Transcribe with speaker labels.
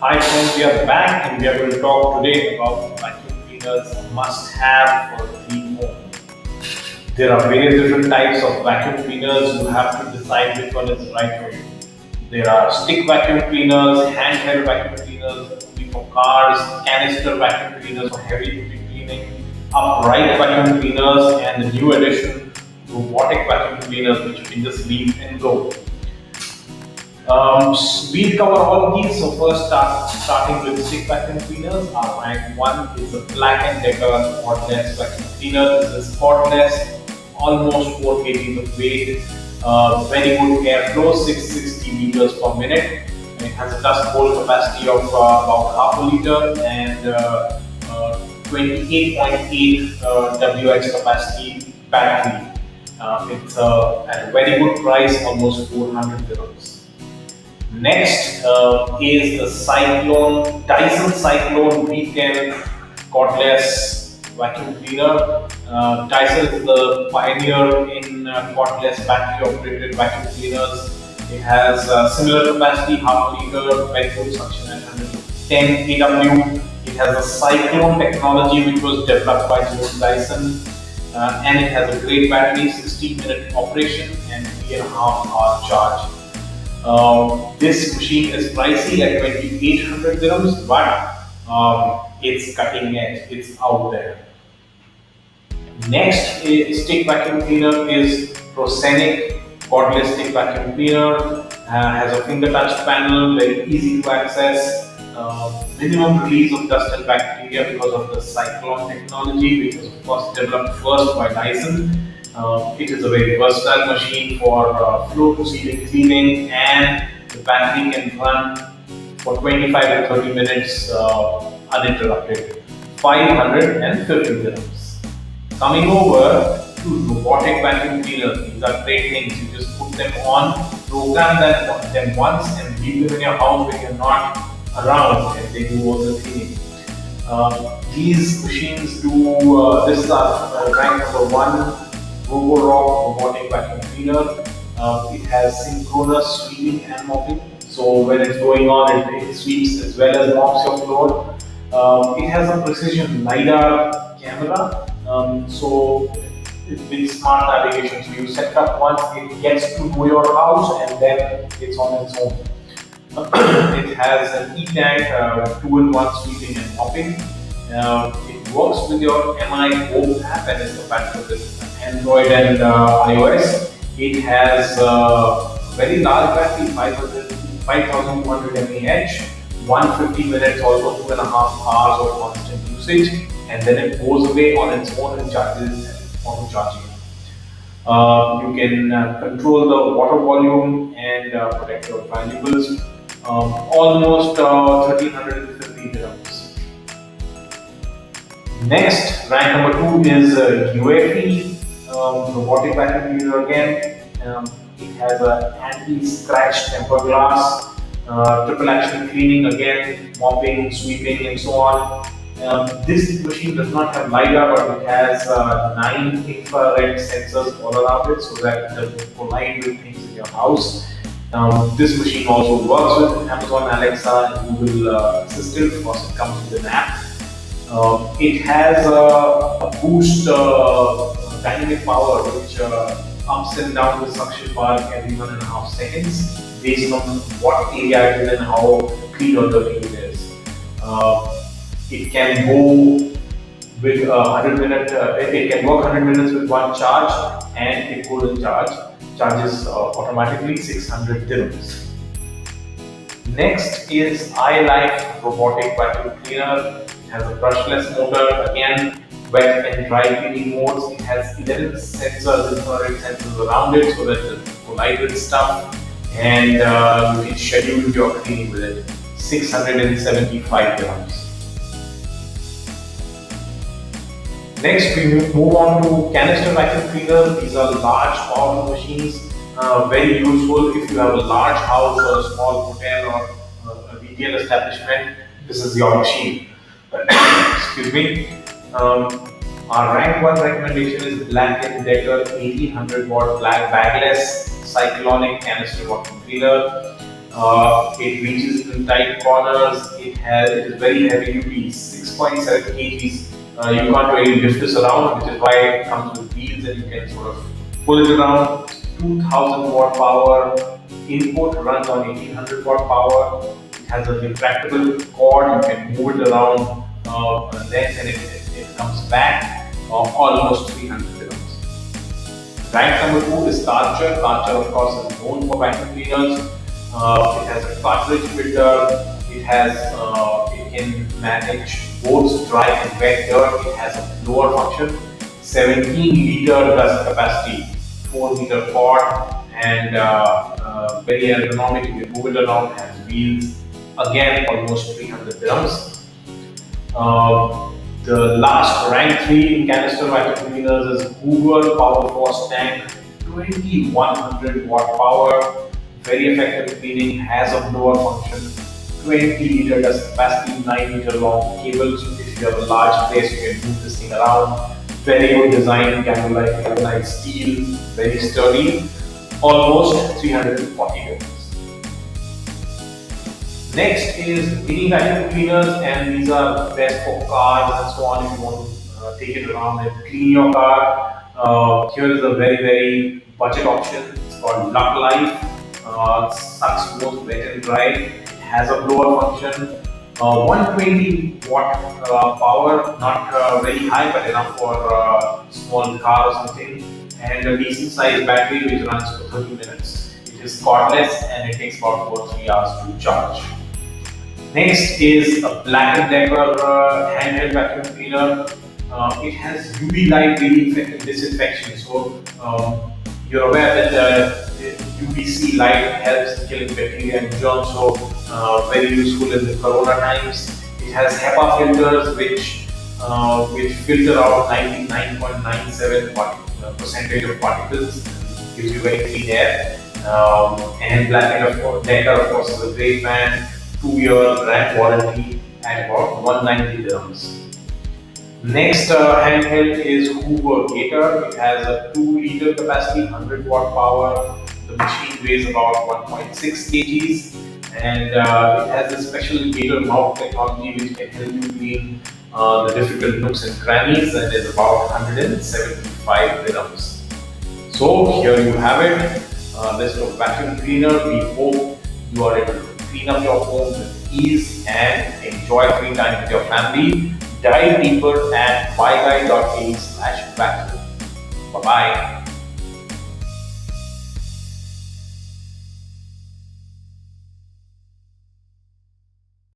Speaker 1: Hi friends, we are back and we are going to talk today about vacuum cleaners must have for a clean home. There are various different types of vacuum cleaners. You have to decide which one is right for you. There are stick vacuum cleaners, handheld vacuum cleaners, only for cars, canister vacuum cleaners for heavy duty cleaning, upright vacuum cleaners, and the new addition, robotic vacuum cleaners, which you can just leave and go. We'll cover all of these. So first, starting with stick vacuum cleaners. Our rank one is a Black & Decker cordless vacuum cleaner. This is cordless, almost 4 kg of weight, very good airflow, 660 liters per minute. And it has a dust bowl capacity of about half a liter and 28.8 WH capacity battery. It's at a very good price, almost 400 dirhams. Next is the Dyson Cyclone V10 cordless vacuum cleaner. Dyson is the pioneer in cordless battery operated vacuum cleaners. It has similar capacity, half a liter, very good suction at 110 kW. It has a Cyclone technology which was developed by Dyson. And it has a great battery, 16-minute operation and 3.5-hour charge. This machine is pricey at 2,800 dirhams, but it's cutting edge, it's out there. Next stick vacuum cleaner is PROSCENIC cordless stick vacuum cleaner. Has a finger touch panel, very easy to access. Minimum release of dust and bacteria because of the Cyclone technology, which was of course developed first by Dyson. It is a very versatile machine for floor to ceiling cleaning, and the battery can run for 25 to 30 minutes uninterrupted. 550 dirhams. Coming over to robotic vacuum cleaners, these are great things. You just put them on, program them once, and leave them in your house when you're not around, and they do all the cleaning. These machines do. This is our rank number one. ROBOROCK robotic vacuum cleaner. It has synchronous sweeping and mopping. So when it's going on, it sweeps as well as mops your floor. It has a precision LiDAR camera. With smart navigation, so you set up once, it gets to know your house and then it's on its own. It has an e-tank, 2-in-1 sweeping and mopping. It works with your MI Home app and is compatible with Android and iOS. It has a very large battery, 5200 mAh, 150 minutes, almost 2.5 hours of constant usage, and then it goes away on its own and charges auto charging. You can control the water volume and protect your valuables. Almost 1350 dirhams. Next, rank number 2 is UAE robotic vacuum cleaner again. It has an anti-scratch tempered glass, triple action cleaning again, mopping, sweeping, and so on. This machine does not have LiDAR, but it has 9 infrared sensors all around it, so that it doesn't collide with things in your house. This machine also works with Amazon Alexa and Google Assistant. Of course, it comes with an app. It has a boost dynamic power which ups and down the suction bar every 1.5 seconds based on what area it is and how clean or dirty it is. It can go with 100 minutes. It can work 100 minutes with one charge, and it goes in charges automatically 600 dirhams. Next is iLife robotic vacuum cleaner. It has a brushless motor, again wet and dry cleaning modes. It has 11 sensors, infrared sensors around it, so that it doesn't collide with stuff, and you can schedule your cleaning with it. 675 dirhams. Next, we move on to canister vacuum cleaners. These are large, powerful machines, very useful if you have a large house or a small hotel or a retail establishment. This is your machine. Excuse me. Our rank 1 recommendation is Black & Decker 1800 watt black bagless cyclonic canister vacuum cleaner. It reaches in tight corners. It is very heavy duty, 6.7 kgs. You can't really lift this around, which is why it comes with wheels and you can sort of pull it around. 2000 watt power. Input runs on 1800 watt power. It has a retractable cord. You can move it around length and it comes back almost 300 dirhams. Rank number 2 is Karcher. Karcher, of course, is known for vacuum cleaners. It has a cartridge filter. It can manage both dry and wet dirt. It has a blower function. 17-liter dust capacity, 4-meter cord, and very ergonomic. You can move it around. Has wheels. Again, almost 300 dirhams. The last rank 3 in canister vacuum cleaners is Hoover Power Force Tank, 2100 watt power, very effective cleaning, has a blower function, 20-liter dust capacity, 9-meter long cable. So if you have a large place, you can move this thing around. Very good design, galvanized steel, very sturdy, almost 340 dirhams. Next is mini vacuum cleaners, and these are best for cars and so on if you want to take it around and clean your car. Here is a very budget option. It's called Luck Life. Sucks both wet and dry. It has a blower function. 120 watt power, not very high but enough for a small car or something, and a decent sized battery which runs for 30 minutes. It is cordless and it takes about 4-3 hours to charge. Next is a Black & Decker handheld vacuum cleaner. It has UV light disinfection. So you're aware that UVC light helps in killing bacteria and germs. So very useful in the corona times. It has HEPA filters which filter out 99.97% percentage of particles. Gives you very clean air. And Black & Decker, of course, is a great brand. 2-year brand warranty at about 190 dirhams. Next handheld is Hoover Gator. It has a 2-liter capacity, 100 watt power. The machine weighs about 1.6 kgs, and it has a special gator mouth technology which can help you clean the difficult nooks and crannies, and is about 175 dirhams. So here you have it, list of vacuum cleaner. We hope you are able to clean up your home with ease and enjoy free time with your family. Dive deeper at myguide.in/vacuum. Bye bye.